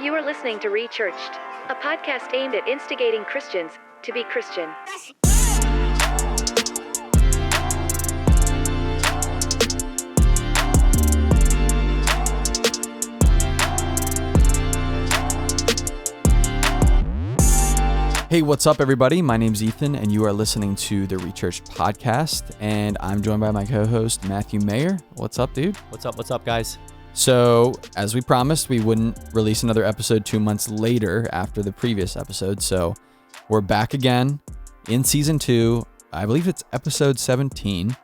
You are listening to Rechurched, a podcast aimed at instigating Christians to be Christian. Hey, what's up, everybody? My name's Ethan, and you are listening to the Rechurched podcast, and I'm joined by my co-host, Matthew Mayer. What's up, dude? What's up, guys? So, as we promised, we wouldn't release another episode 2 months later after the previous episode, so we're back again in Season 2. I believe it's Episode 17,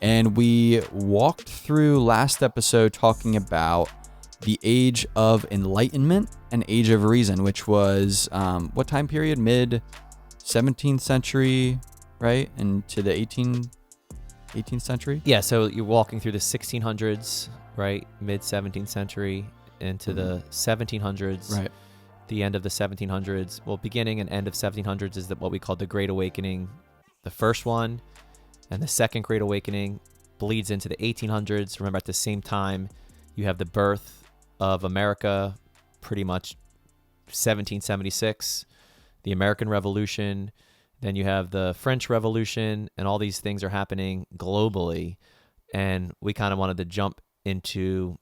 and we walked through last episode talking about the Age of Enlightenment and Age of Reason, which was what time period? Mid-17th century, right? Into the 18th century? Yeah, so you're walking through the 1600s, right? Mid-17th century into the 1700s. Right. The end of the 1700s. Well, beginning and end of 1700s is what we call the Great Awakening, the first one. And the Second Great Awakening bleeds into the 1800s. Remember, at the same time, you have the birth of America, pretty much 1776, the American Revolution, then you have the French Revolution, and all these things are happening globally. And we kind of wanted to jump into,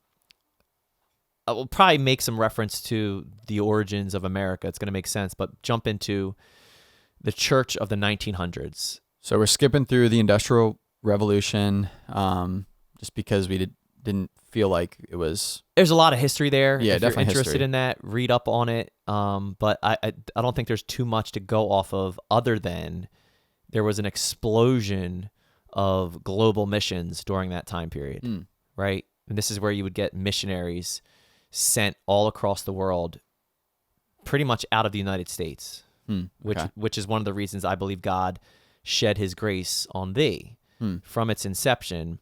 we'll probably make some reference to the origins of America. It's going to make sense, but jump into the church of the 1900s. So we're skipping through the Industrial Revolution just because we didn't feel like it was... There's a lot of history there. Yeah, if definitely you're interested history. in that, read up on it. But I don't think there's too much to go off of other than there was an explosion of global missions during that time period, right? And this is where you would get missionaries sent all across the world, pretty much out of the United States, which is one of the reasons I believe God shed his grace on thee from its inception.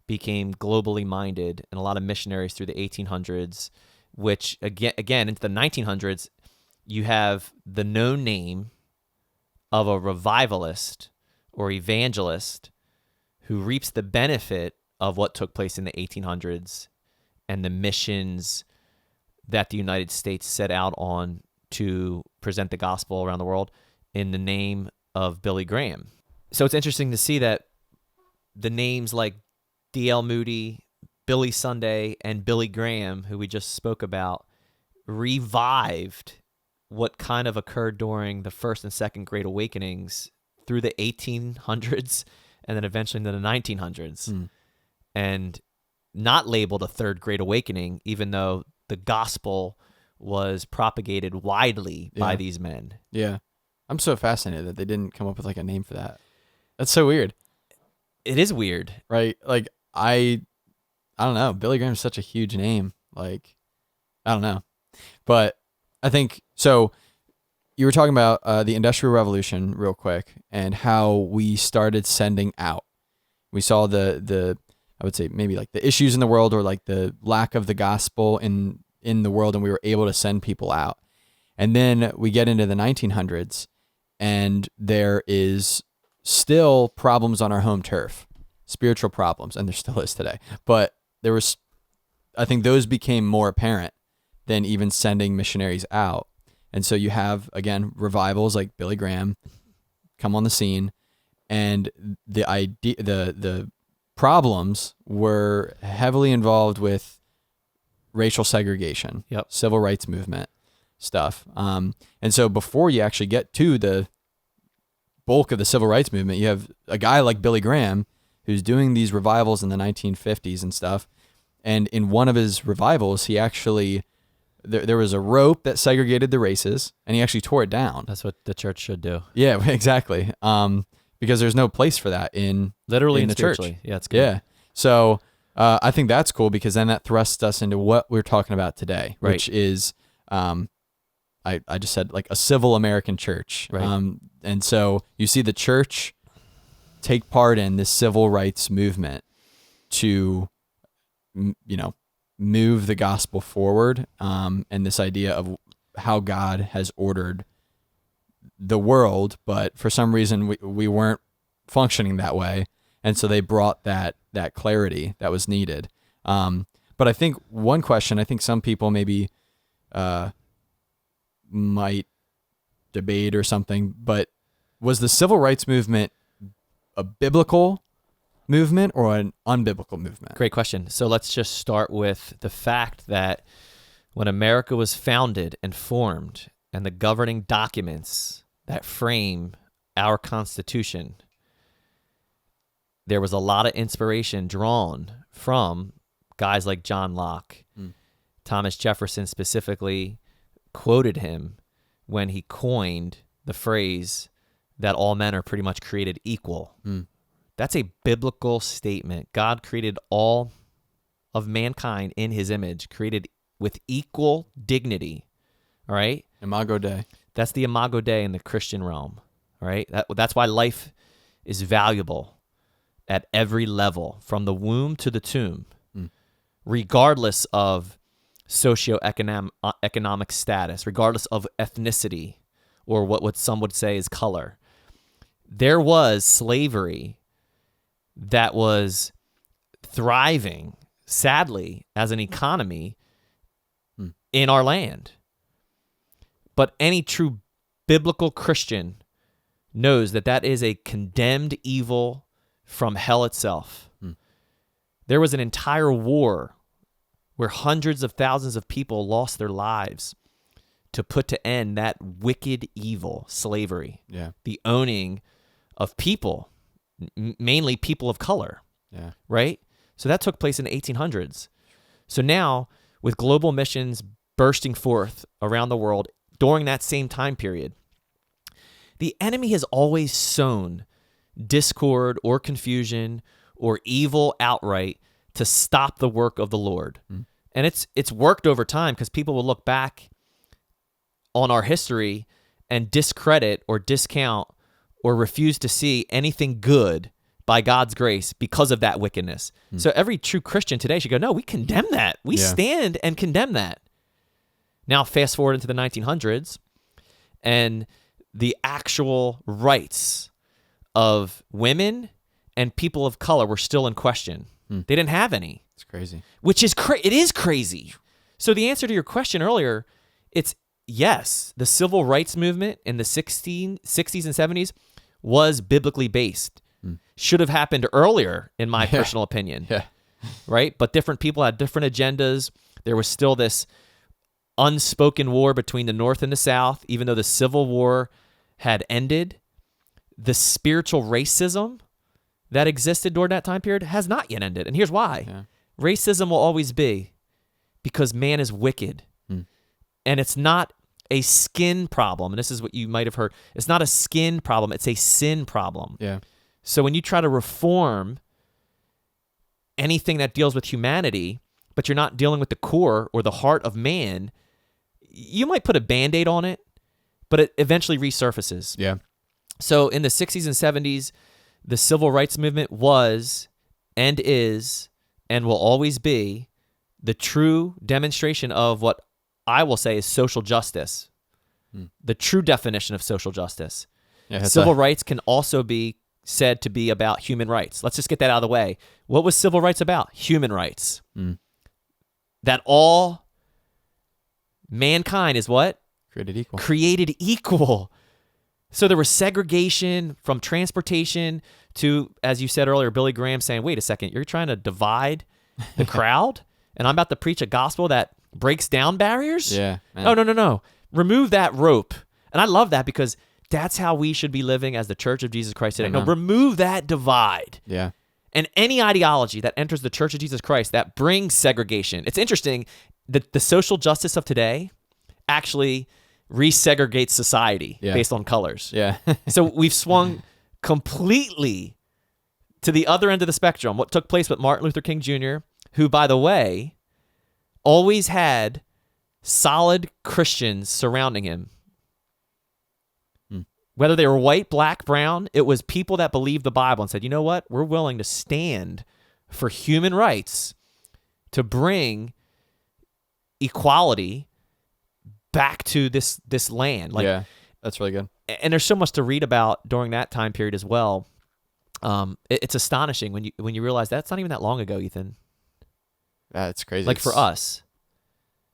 Became globally minded, and a lot of missionaries through the 1800s, which again into the 1900s, you have the known name of a revivalist or evangelist who reaps the benefit of what took place in the 1800s and the missions that the United States set out on to present the gospel around the world in the name of Billy Graham. So it's interesting to see that the names like D.L. Moody, Billy Sunday, and Billy Graham, who we just spoke about, revived what kind of occurred during the First and Second Great Awakenings through the 1800s and then eventually into the 1900s. And not labeled a Third Great Awakening, even though the gospel was propagated widely by these men. Yeah. I'm so fascinated that they didn't come up with like a name for that. That's so weird. It is weird. Right? Like, I don't know. Billy Graham is such a huge name. Like, I don't know. But I think, so you were talking about the Industrial Revolution real quick and how we started sending out. We saw the I would say maybe like the issues in the world or like the lack of the gospel in the world, and we were able to send people out. And then we get into the 1900s and there is still problems on our home turf. Spiritual problems, and there still is today. But there was, I think those became more apparent than even sending missionaries out. And so you have, again, revivals like Billy Graham come on the scene, and the idea, the problems were heavily involved with racial segregation, civil rights movement stuff. And so before you actually get to the bulk of the civil rights movement, you have a guy like Billy Graham who's doing these revivals in the 1950s and stuff. And in one of his revivals, he actually, there was a rope that segregated the races, and he actually tore it down. That's what the church should do. Yeah, exactly. Because there's no place for that in the church. Yeah, it's good. Yeah. So I think that's cool, because then that thrusts us into what we're talking about today, which is, I just said like a civil American church. Right. And so you see the church take part in this civil rights movement to, move the gospel forward, and this idea of how God has ordered the world, but for some reason we weren't functioning that way, and so they brought that clarity that was needed. But I think one question, I think some people maybe might debate or something, but was the civil rights movement a biblical movement or an unbiblical movement? Great question. So let's just start with the fact that when America was founded and formed, and the governing documents that frame our Constitution, there was a lot of inspiration drawn from guys like John Locke. Thomas Jefferson specifically quoted him when he coined the phrase that all men are pretty much created equal. That's a biblical statement. God created all of mankind in his image, created with equal dignity. All right? Imago Dei. That's the Imago Dei in the Christian realm. All right? That's why life is valuable at every level, from the womb to the tomb, regardless of socioeconomic status, regardless of ethnicity, or what some would say is color. There was slavery that was thriving, sadly, as an economy in our land. But any true biblical Christian knows that that is a condemned evil from hell itself. There was an entire war where hundreds of thousands of people lost their lives to put to end that wicked evil, slavery. Yeah. The owning of people, mainly people of color. Yeah. Right? So that took place in the 1800s. So now, with global missions bursting forth around the world during that same time period, the enemy has always sown discord or confusion or evil outright to stop the work of the Lord. And it's worked over time, because people will look back on our history and discredit or discount or refuse to see anything good by God's grace because of that wickedness. So every true Christian today should go, no, we condemn that. We stand and condemn that. Now, fast forward into the 1900s, and the actual rights of women and people of color were still in question. They didn't have any. It's crazy. Which is it is crazy. So the answer to your question earlier, it's yes, the civil rights movement in the 60s and 70s was biblically based. Should have happened earlier, in my personal opinion. Yeah. Right? But different people had different agendas. There was still this unspoken war between the North and the South, even though the Civil War had ended. The spiritual racism that existed during that time period has not yet ended. And here's why. Yeah. Racism will always be, because man is wicked. And it's not a skin problem. And this is what you might have heard. It's not a skin problem. It's a sin problem. Yeah. So when you try to reform anything that deals with humanity, but you're not dealing with the core or the heart of man, you might put a Band-Aid on it, but it eventually resurfaces. Yeah. So in the 60s and 70s, the civil rights movement was and is and will always be the true demonstration of what I will say is social justice, the true definition of social justice. Yeah, Civil rights can also be said to be about human rights. Let's just get that out of the way. What was civil rights about? Human rights. That all mankind is what? Created equal. Created equal. So there was segregation from transportation to, as you said earlier, Billy Graham saying, wait a second, you're trying to divide the crowd? And I'm about to preach a gospel that breaks down barriers? Yeah. Man. Oh, no. Remove that rope. And I love that, because that's how we should be living as the Church of Jesus Christ today. Amen. No, remove that divide. Yeah. And any ideology that enters the Church of Jesus Christ that brings segregation. It's interesting that the social justice of today actually resegregates society based on colors. Yeah. So we've swung completely to the other end of the spectrum. What took place with Martin Luther King Jr., who, by the way, always had solid Christians surrounding him. Whether they were white, black, brown, it was people that believed the Bible and said, you know what? We're willing to stand for human rights to bring equality back to this land. Yeah. That's really good. And there's so much to read about during that time period as well. It's astonishing when you realize that's not even that long ago, Ethan. That's crazy. Like for us.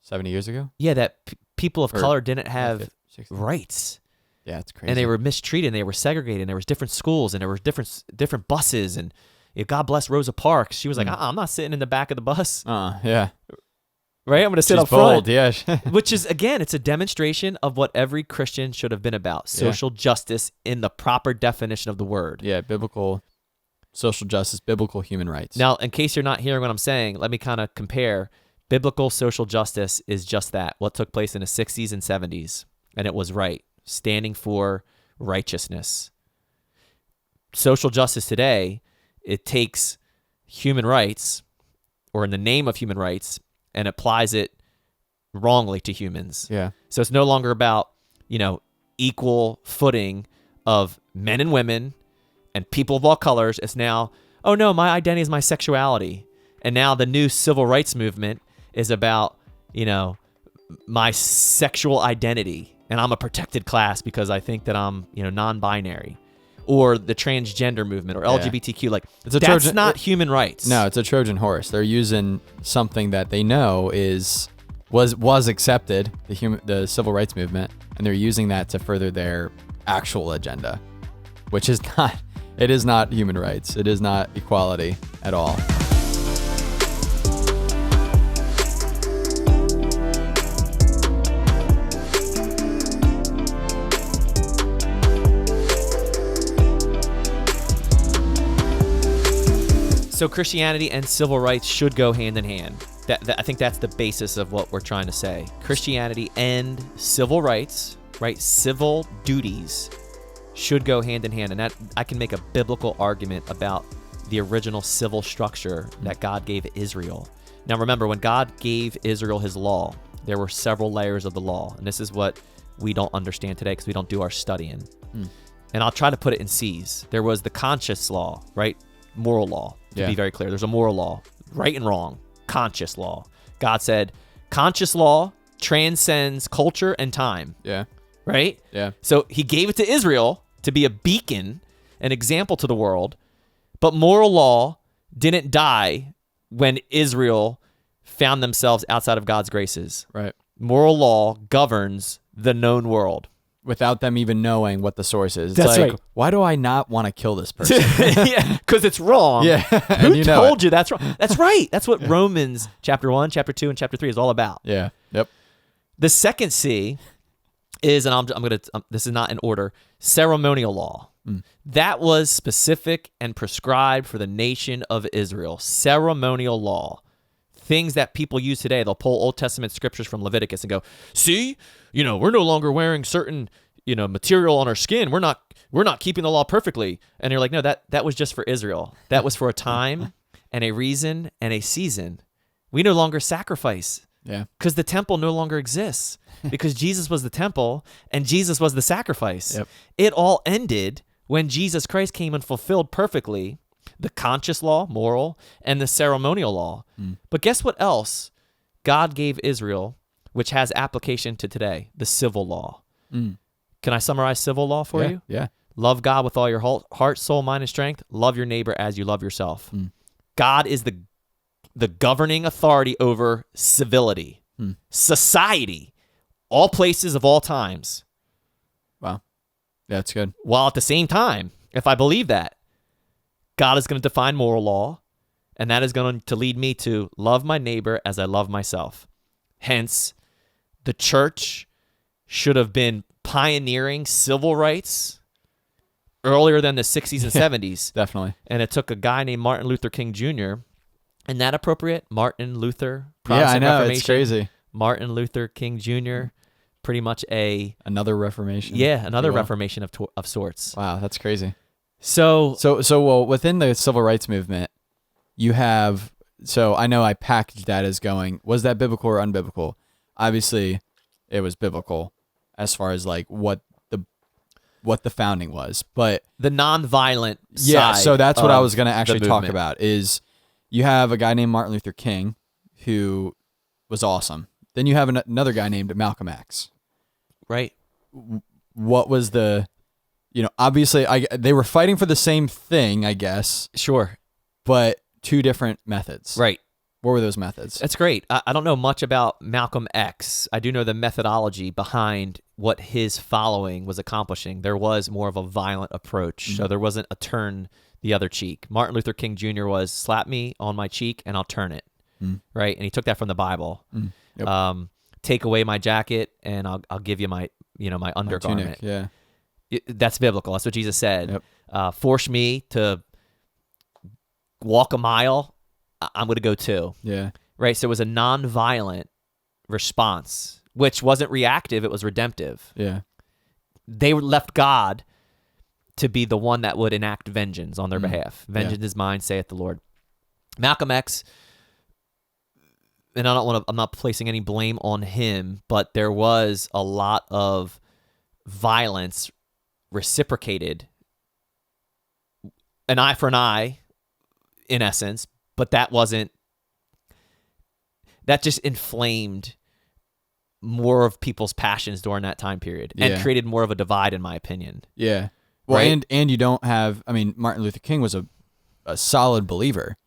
70 years ago? Yeah, that people of Or- color didn't have 60. rights. Yeah, it's crazy. And they were mistreated, and they were segregated, and there was different schools, and there were different buses, and God bless Rosa Parks. She was like, I'm not sitting in the back of the bus, Yeah. right? I'm going to sit She's up front. bold, yeah. Which is, again, it's a demonstration of what every Christian should have been about, social justice in the proper definition of the word. Yeah, biblical social justice, biblical human rights. Now, in case you're not hearing what I'm saying, let me kind of compare. Biblical social justice is just that, what took place in the 60s and 70s, and it was right, standing for righteousness. Social justice today, it takes human rights, or in the name of human rights, and applies it wrongly to humans. Yeah. So it's no longer about, equal footing of men and women and people of all colors. It's now, oh no, my identity is my sexuality. And now the new civil rights movement is about, my sexual identity. And I'm a protected class because I think that I'm, non-binary. Or the transgender movement or LGBTQ. Like, that's not human rights. No, it's a Trojan horse. They're using something that they know was accepted, the civil rights movement, and they're using that to further their actual agenda, which is not human rights. It is not equality at all. So Christianity and civil rights should go hand in hand. I think that's the basis of what we're trying to say. Christianity and civil rights, right? Civil duties should go hand in hand. And that I can make a biblical argument about the original civil structure that God gave Israel. Now remember, when God gave Israel his law, there were several layers of the law. And this is what we don't understand today because we don't do our studying. And I'll try to put it in C's. There was the conscious law, right? Moral law, to be very clear. There's a moral law, right and wrong, conscious law. God said, conscious law transcends culture and time. Yeah. Right? Yeah. So he gave it to Israel to be a beacon, an example to the world, but moral law didn't die when Israel found themselves outside of God's graces. Right. Moral law governs the known world. Without them even knowing what the source is. It's That's like, right. why do I not want to kill this person? Yeah, because it's wrong. Yeah. Who told you that's wrong? That's right. That's what Romans chapter 1, chapter 2, and chapter 3 is all about. Yeah. Yep. The second C is, and I'm going to, this is not in order, ceremonial law. That was specific and prescribed for the nation of Israel. Ceremonial law. Things that people use today. They'll pull Old Testament scriptures from Leviticus and go, see, we're no longer wearing certain, material on our skin. We're not keeping the law perfectly. And you're like, no, that was just for Israel. That was for a time and a reason and a season. We no longer sacrifice. Yeah. Because the temple no longer exists. Because Jesus was the temple and Jesus was the sacrifice. Yep. It all ended when Jesus Christ came and fulfilled perfectly the conscious law, moral, and the ceremonial law. But guess what else God gave Israel, which has application to today? The civil law. Can I summarize civil law for you? Yeah. Love God with all your heart, soul, mind, and strength. Love your neighbor as you love yourself. God is the governing authority over civility, society, all places of all times. Wow. Yeah, that's good. While at the same time, if I believe that, God is going to define moral law, and that is going to lead me to love my neighbor as I love myself. Hence, the church should have been pioneering civil rights earlier than the 60s and 70s. Definitely. And it took a guy named Martin Luther King Jr. Isn't that appropriate? Martin Luther, Yeah, I Protestant know. Reformation. It's crazy. Martin Luther King Jr., pretty much Another Reformation. Yeah, another if you will. Reformation of sorts. Wow, that's crazy. So Well, within the civil rights movement, you have, so I know I packaged that as going, was that biblical or unbiblical? Obviously, it was biblical as far as like what the founding was, but the nonviolent yeah, side so that's what I was going to of the actually talk movement. about is you have a guy named Martin Luther King who was awesome. Then you have another guy named Malcolm X. Right. What was obviously they were fighting for the same thing, I guess, Sure. but two different methods. Right. What were those methods? That's great. I don't know much about Malcolm X. I do know the methodology behind what his following was accomplishing. There was more of a violent approach, so there wasn't a turn the other cheek. Martin Luther King Jr. was slap me on my cheek and I'll turn it, right? And he took that from the Bible. Yep. Take away my jacket and I'll give you my my undergarment. Tunic, yeah. That's biblical. That's what Jesus said. Yep. Force me to walk a mile, I'm going to go 2. Yeah. Right? So it was a non-violent response, which wasn't reactive, it was redemptive. Yeah. They left God to be the one that would enact vengeance on their behalf. Vengeance is mine, saith the Lord. Malcolm X, and I'm not placing any blame on him, but there was a lot of violence reciprocated, an eye for an eye, in essence, but that just inflamed more of people's passions during that time period and created more of a divide, in my opinion. Yeah. Well, right? and you don't have, Martin Luther King was a solid believer.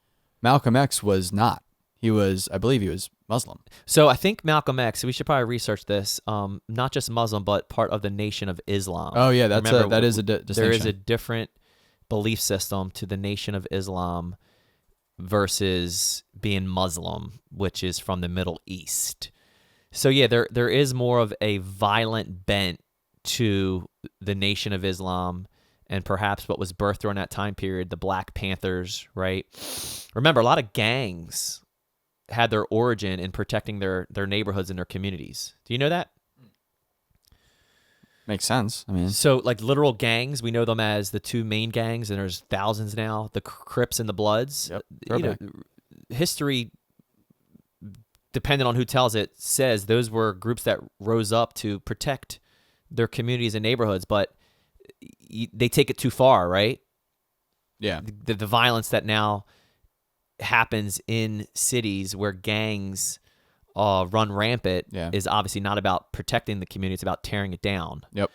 Malcolm X was not. I believe he was Muslim. So I think Malcolm X, we should probably research this, not just Muslim, but part of the Nation of Islam. Oh, yeah, that is a distinction. There is a different belief system to the Nation of Islam versus being Muslim, which is from the Middle East. So yeah, there is more of a violent bent to the Nation of Islam and perhaps what was birthed during that time period, the Black Panthers, right? Remember, a lot of gangs had their origin in protecting their neighborhoods and their communities. Do you know that? Makes sense. So like literal gangs, we know them as the 2 main gangs, and there's thousands now, the Crips and the Bloods. Yep. History, depending on who tells it, says those were groups that rose up to protect their communities and neighborhoods, but they take it too far, right? Yeah. The violence that now happens in cities where gangs run rampant is obviously not about protecting the community, it's about tearing it down. Yep.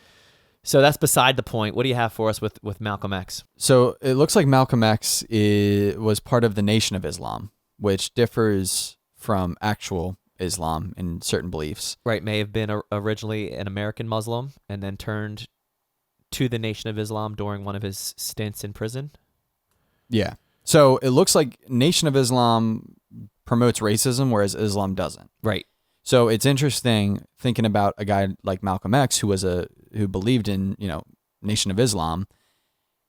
So that's beside the point. What do you have for us with Malcolm X? So it looks like Malcolm X was part of the Nation of Islam, which differs from actual Islam in certain beliefs. Right, may have been originally an American Muslim and then turned to the Nation of Islam during one of his stints in prison. Yeah. So it looks like Nation of Islam promotes racism, whereas Islam doesn't. Right. So it's interesting thinking about a guy like Malcolm X, who believed in, Nation of Islam.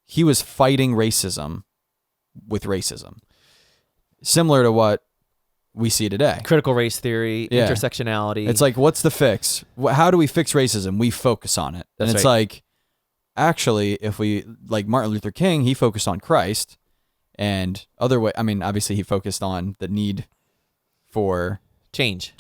He was fighting racism with racism, similar to what we see today. Critical race theory, intersectionality. It's like, what's the fix? How do we fix racism? We focus on it. That's and it's right. like, actually, if we, like Martin Luther King, he focused on Christ. And obviously he focused on the need for change,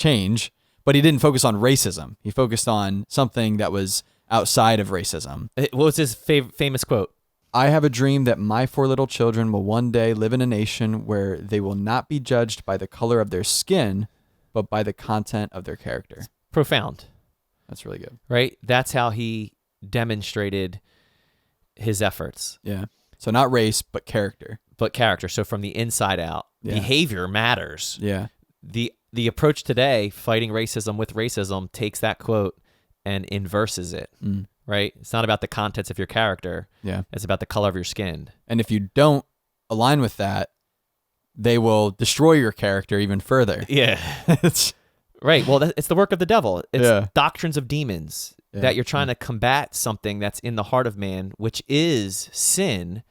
but he didn't focus on racism. He focused on something that was outside of racism. What was his famous quote? I have a dream that my 4 little children will one day live in a nation where they will not be judged by the color of their skin, but by the content of their character. Profound. That's really good. Right? That's how he demonstrated his efforts. Yeah. So not race, but character. So from the inside out, behavior matters. Yeah. The approach today, fighting racism with racism, takes that quote and inverses it, right? It's not about the contents of your character. Yeah. It's about the color of your skin. And if you don't align with that, they will destroy your character even further. Yeah. Right. Well, it's the work of the devil. It's doctrines of demons that you're trying to combat something that's in the heart of man, which is sin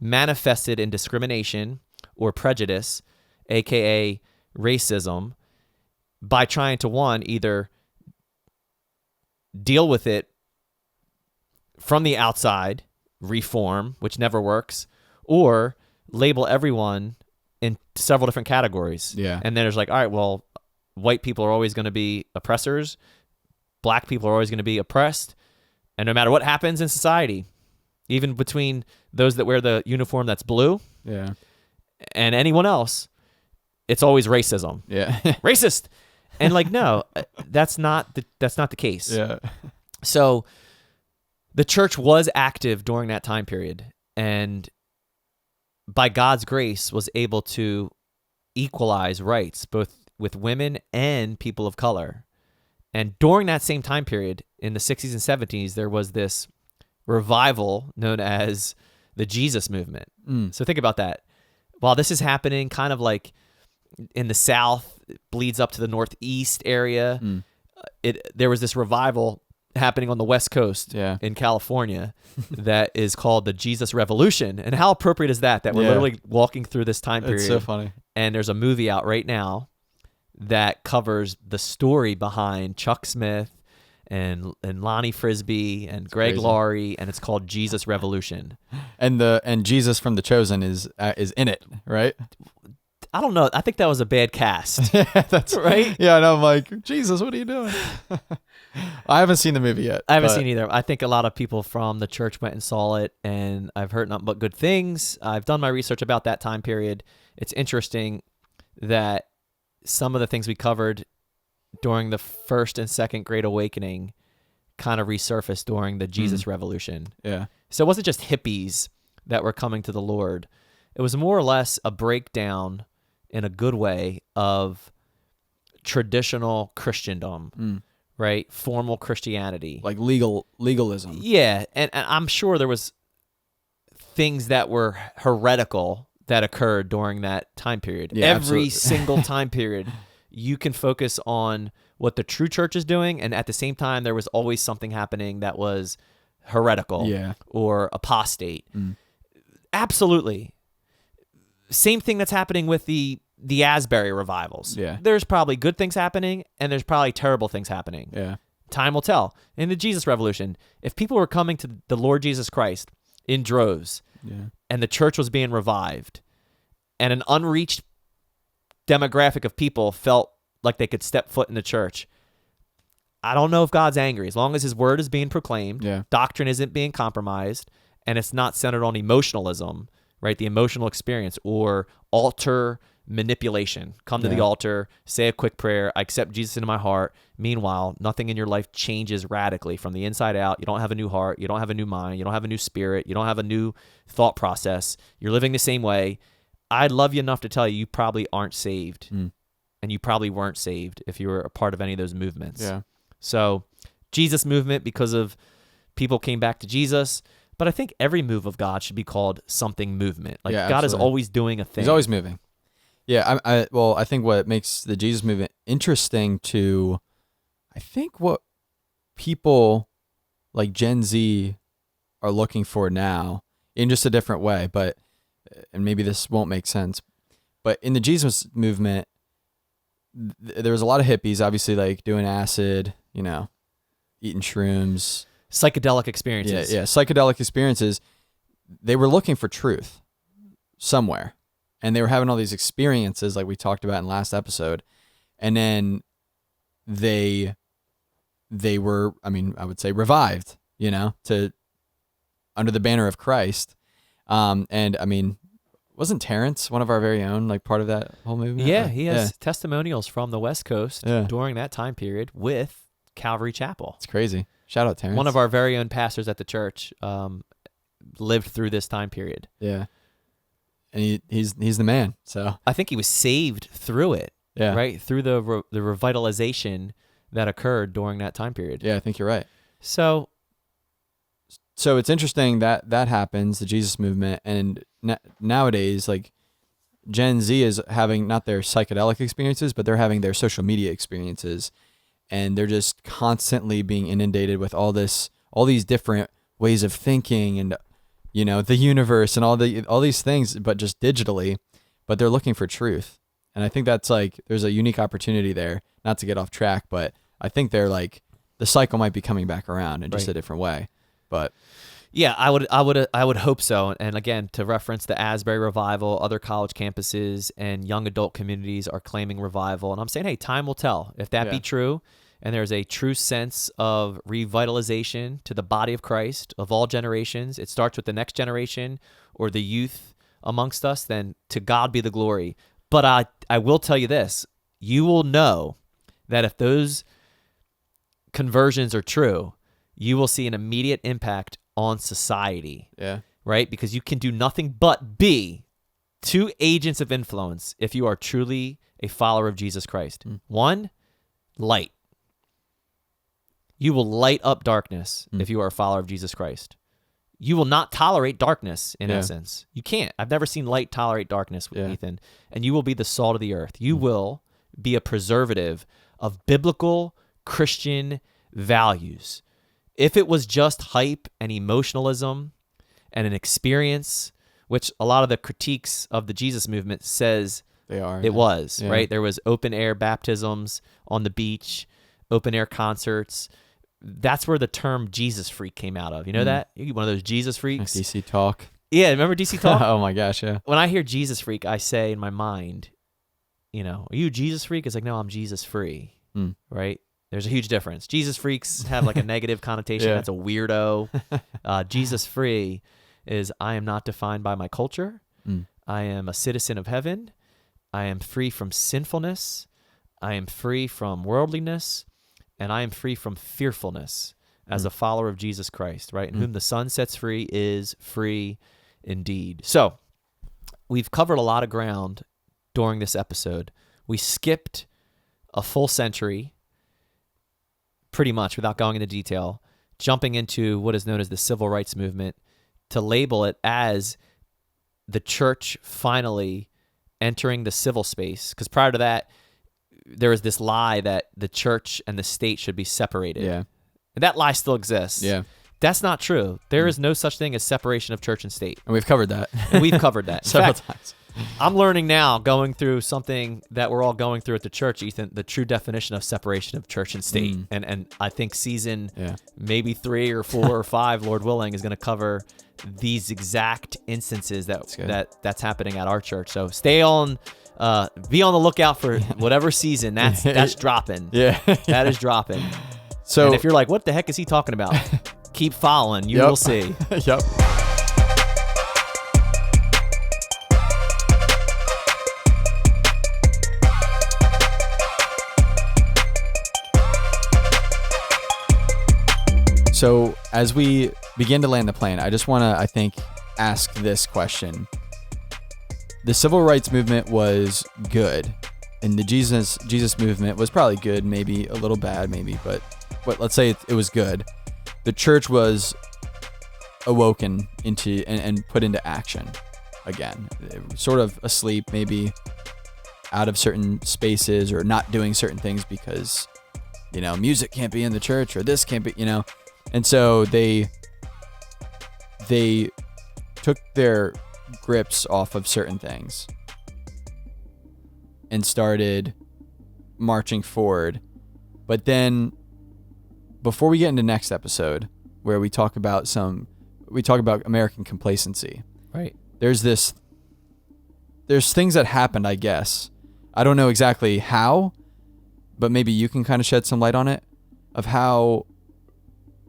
manifested in discrimination or prejudice, aka racism, by trying to either deal with it from the outside, reform, which never works, or label everyone in several different categories. Yeah. And then there's like, all right, well, white people are always going to be oppressors, black people are always going to be oppressed, and no matter what happens in society, even between those that wear the uniform that's blue and anyone else, it's always racism. Yeah. Racist. And like, no, that's not the case. Yeah. So the church was active during that time period, and by God's grace was able to equalize rights, both with women and people of color. And during that same time period, in the 60s and 70s, there was this revival known as the Jesus movement. So think about that. While this is happening kind of like in the South, it bleeds up to the Northeast area, there was this revival happening on the West Coast in California that is called the Jesus Revolution. And how appropriate is that we're literally walking through this time period. It's so funny. And there's a movie out right now that covers the story behind Chuck Smith and Lonnie Frisbee and Greg Laurie, and it's called Jesus Revolution. And Jesus from The Chosen is in it, right? I don't know. I think that was a bad cast. That's right. Yeah, and I'm like, Jesus, what are you doing? I haven't seen the movie yet. I haven't seen either. I think a lot of people from the church went and saw it, and I've heard nothing but good things. I've done my research about that time period. It's interesting that some of the things we covered during the first and second Great Awakening kind of resurfaced during the Jesus Revolution. Yeah. So it wasn't just hippies that were coming to the Lord. It was more or less a breakdown in a good way of traditional Christendom, right? Formal Christianity. Like legalism. Yeah. And I'm sure there was things that were heretical that occurred during that time period. Yeah, Every absolutely. single time period, you can focus on what the true church is doing, and at the same time, there was always something happening that was heretical or apostate. Absolutely. Same thing that's happening with the Asbury revivals. Yeah. There's probably good things happening, and there's probably terrible things happening. Yeah. Time will tell. In the Jesus Revolution, if people were coming to the Lord Jesus Christ in droves, and the church was being revived, and an unreached demographic of people felt like they could step foot in the church, I don't know if God's angry. As long as his word is being proclaimed, doctrine isn't being compromised, and it's not centered on emotionalism, right? The emotional experience or altar manipulation. Come to the altar, say a quick prayer, I accept Jesus into my heart. Meanwhile, nothing in your life changes radically from the inside out. You don't have a new heart. You don't have a new mind. You don't have a new spirit. You don't have a new thought process. You're living the same way. I'd love you enough to tell you, you probably aren't saved. And you probably weren't saved if you were a part of any of those movements. Yeah. So Jesus movement, because of people came back to Jesus. But I think every move of God should be called something movement. Like God is always doing a thing. He's always moving. Yeah. I think what makes the Jesus movement interesting to, I think what people like Gen Z are looking for now in just a different way, but, and maybe this won't make sense, but in the Jesus movement, there was a lot of hippies, obviously, like doing acid, eating shrooms. Psychedelic experiences. Yeah, psychedelic experiences. They were looking for truth somewhere, and they were having all these experiences like we talked about in last episode, and then they were, I would say, revived, to under the banner of Christ. And wasn't Terrence one of our very own, like part of that whole movement? Yeah, he has testimonials from the West Coast during that time period with Calvary Chapel. It's crazy. Shout out Terrence. One of our very own pastors at the church lived through this time period. Yeah. And he's the man. So I think he was saved through it. Yeah. Right? Through the revitalization that occurred during that time period. Yeah, I think you're right. So it's interesting that happens, the Jesus movement, and nowadays, like, Gen Z is having not their psychedelic experiences, but they're having their social media experiences, and they're just constantly being inundated with all these different ways of thinking, and the universe and all these things, but just digitally. But they're looking for truth, and I think that's like there's a unique opportunity there. Not to get off track, but I think they're like the cycle might be coming back around in just a different way. But yeah, I would hope so. And again, to reference the Asbury revival, other college campuses and young adult communities are claiming revival. And I'm saying, hey, time will tell. If that be true, and there's a true sense of revitalization to the body of Christ of all generations, it starts with the next generation or the youth amongst us, then to God be the glory. But I will tell you this, you will know that if those conversions are true, you will see an immediate impact on society. Yeah. Right? Because you can do nothing but be two agents of influence if you are truly a follower of Jesus Christ. One, light. You will light up darkness if you are a follower of Jesus Christ. You will not tolerate darkness, in essence. You can't. I've never seen light tolerate darkness, Ethan. And you will be the salt of the earth. You will be a preservative of biblical Christian values. If it was just hype and emotionalism and an experience, which a lot of the critiques of the Jesus movement says it was, right? There was open air baptisms on the beach, open air concerts. That's where the term Jesus freak came out of. You know that? You're one of those Jesus freaks. DC Talk. Yeah, remember DC Talk? Oh my gosh, yeah. When I hear Jesus freak, I say in my mind, are you a Jesus freak? It's like, no, I'm Jesus free, right? There's a huge difference. Jesus freaks have like a negative connotation. That's a weirdo. Jesus free is I am not defined by my culture. I am a citizen of heaven. I am free from sinfulness. I am free from worldliness. And I am free from fearfulness as a follower of Jesus Christ, right? And whom the Son sets free is free indeed. So we've covered a lot of ground during this episode. We skipped a full century, pretty much, without going into detail, jumping into what is known as the civil rights movement to label it as the church finally entering the civil space. Because prior to that, there was this lie that the church and the state should be separated. Yeah. And that lie still exists. Yeah. That's not true. There is no such thing as separation of church and state. And we've covered that. And we've covered that. Several times. I'm learning now, going through something that we're all going through at the church, Ethan, the true definition of separation of church and state. And I think season maybe 3 or 4 or 5, Lord willing, is going to cover these exact instances that's happening at our church. So stay on. Be on the lookout for whatever season that's dropping. Yeah. That is dropping. So and if you're like, what the heck is he talking about? Keep following. You will see. Yep. So as we begin to land the plane, I just want to, I think, ask this question. The civil rights movement was good, and the Jesus movement was probably good, maybe a little bad, maybe, but let's say it was good. The church was awoken into and put into action again. It was sort of asleep, maybe out of certain spaces or not doing certain things because, music can't be in the church or this can't be, And so they took their grips off of certain things and started marching forward. But then before we get into next episode where we talk about American complacency, right? There's things that happened, I guess. I don't know exactly how, but maybe you can kind of shed some light on it, of how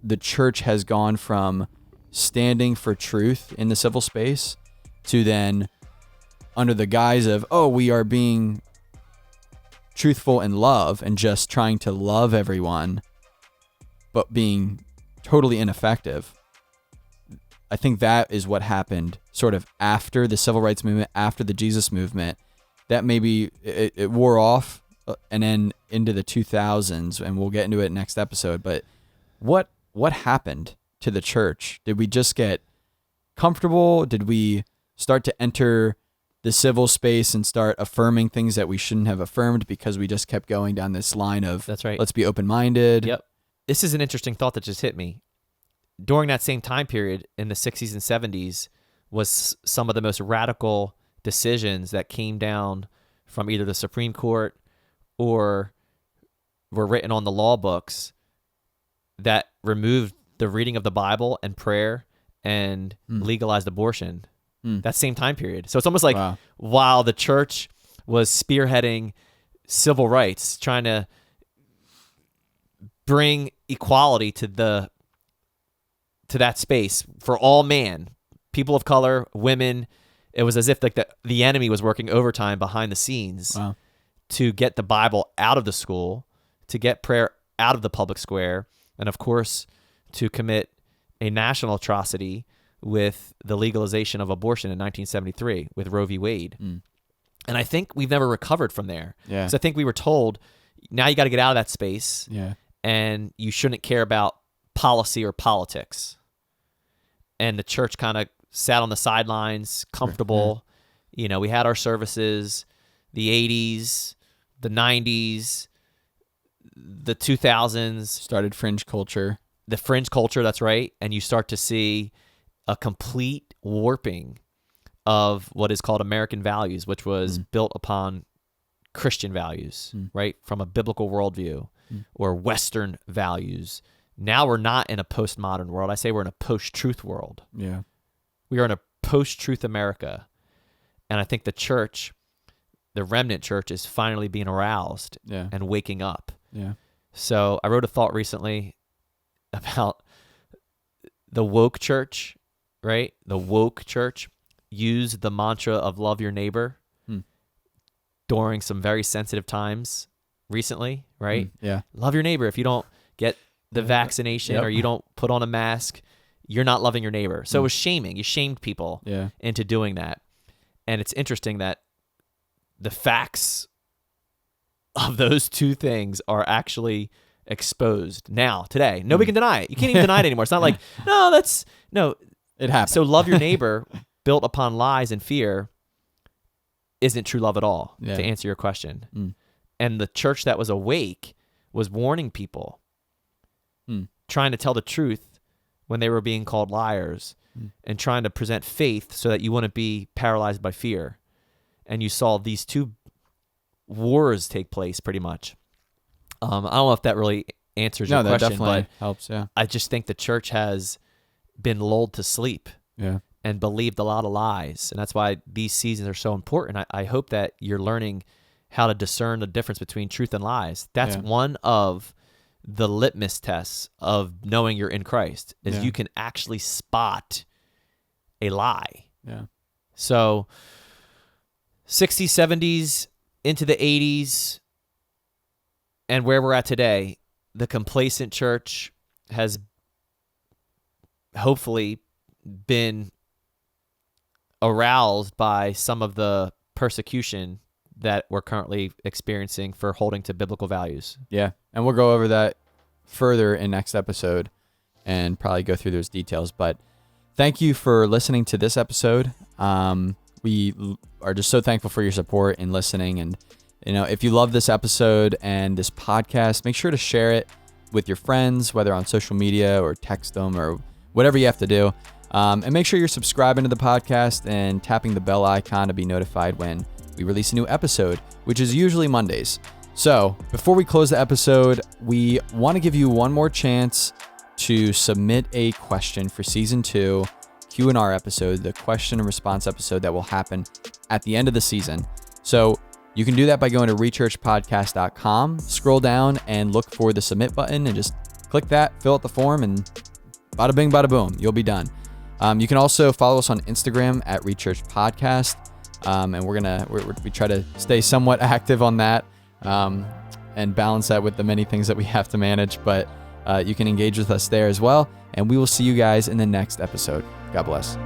the church has gone from standing for truth in the civil space to then, under the guise of, we are being truthful in love and just trying to love everyone, but being totally ineffective. I think that is what happened sort of after the civil rights movement, after the Jesus movement, that maybe it wore off and then into the 2000s, and we'll get into it next episode. But what happened to the church? Did we just get comfortable? Did we start to enter the civil space and start affirming things that we shouldn't have affirmed because we just kept going down this line of, that's right, let's be open-minded? Yep. This is an interesting thought that just hit me. During that same time period in the 60s and 70s was some of the most radical decisions that came down from either the Supreme Court or were written on the law books that removed the reading of the Bible and prayer and legalized abortion. That same time period. So it's almost like while the church was spearheading civil rights, trying to bring equality to that space for all man, people of color, women, it was as if like the enemy was working overtime behind the scenes to get the Bible out of the school, to get prayer out of the public square, and of course to commit a national atrocity with the legalization of abortion in 1973 with Roe v. Wade. Mm. And I think we've never recovered from there. Yeah. So I think we were told, now you got to get out of that space, Yeah. and you shouldn't care about policy or politics. And the church kind of sat on the sidelines, comfortable. You know, we had our services, the 80s, the 90s, the 2000s. Started fringe culture. The fringe culture, that's right. And you start to see a complete warping of what is called American values, which was built upon Christian values, right? From a biblical worldview or Western values. Now we're not in a postmodern world. I say we're in a post-truth world. Yeah. We are in a post-truth America. And I think the church, the remnant church, is finally being aroused and waking up. Yeah. So I wrote a thought recently about the woke church, right? The woke church used the mantra of love your neighbor during some very sensitive times recently, right? Yeah. Love your neighbor. If you don't get the vaccination or you don't put on a mask, you're not loving your neighbor. So it was shaming. You shamed people into doing that. And it's interesting that the facts of those two things are actually exposed now, today. Nobody can deny it. You can't even deny it anymore. It's not like, no. It happens. So love your neighbor built upon lies and fear isn't true love at all, to answer your question. And the church that was awake was warning people, trying to tell the truth when they were being called liars, and trying to present faith so that you wouldn't be paralyzed by fear. And you saw these two wars take place pretty much. I don't know if that really answers your question, that definitely but helps. Yeah. I just think the church has been lulled to sleep and believed a lot of lies. And that's why these seasons are so important. I hope that you're learning how to discern the difference between truth and lies. That's one of the litmus tests of knowing you're in Christ, is you can actually spot a lie. Yeah. So 60s, 70s, into the 80s, and where we're at today, the complacent church has hopefully been aroused by some of the persecution that we're currently experiencing for holding to biblical values. Yeah. And we'll go over that further in next episode and probably go through those details. But thank you for listening to this episode. We are just so thankful for your support in listening. And, you know, if you love this episode and this podcast, make sure to share it with your friends, whether on social media or text them or whatever you have to do. And make sure you're subscribing to the podcast and tapping the bell icon to be notified when we release a new episode, which is usually Mondays. So before we close the episode, we want to give you one more chance to submit a question for season 2 Q&R episode, the question and response episode that will happen at the end of the season. So you can do that by going to rechurchedpodcast.com, scroll down and look for the submit button and just click that, fill out the form, and bada bing, bada boom, you'll be done. You can also follow us on Instagram at Rechurched Podcast. And we try to stay somewhat active on that and balance that with the many things that we have to manage. But you can engage with us there as well. And we will see you guys in the next episode. God bless.